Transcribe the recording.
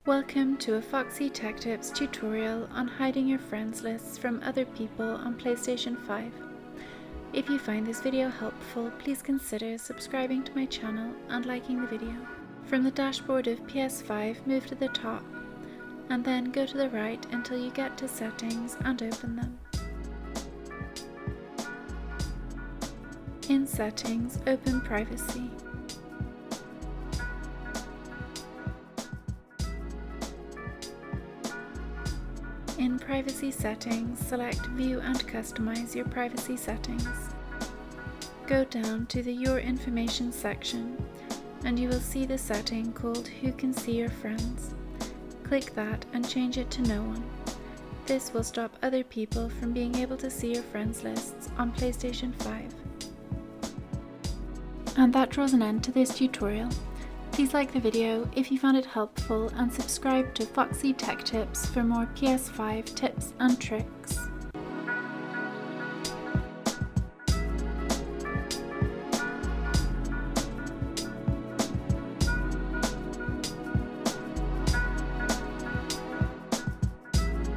Welcome to a Foxy Tech Tips tutorial on hiding your friends lists from other people on PlayStation 5. If you find this video helpful, please consider subscribing to my channel and liking the video. From the dashboard of PS5, move to the top and then go to the right until you get to Settings and open them. In Settings, open Privacy. In Privacy Settings, select View and customize your privacy settings. Go down to the Your Information section and you will see the setting called Who Can See Your Friends. Click that and change it to No One. This will stop other people from being able to see your friends lists on PlayStation 5. And that draws an end to this tutorial. Please like the video if you found it helpful and subscribe to Foxy Tech Tips for more PS5 tips and tricks.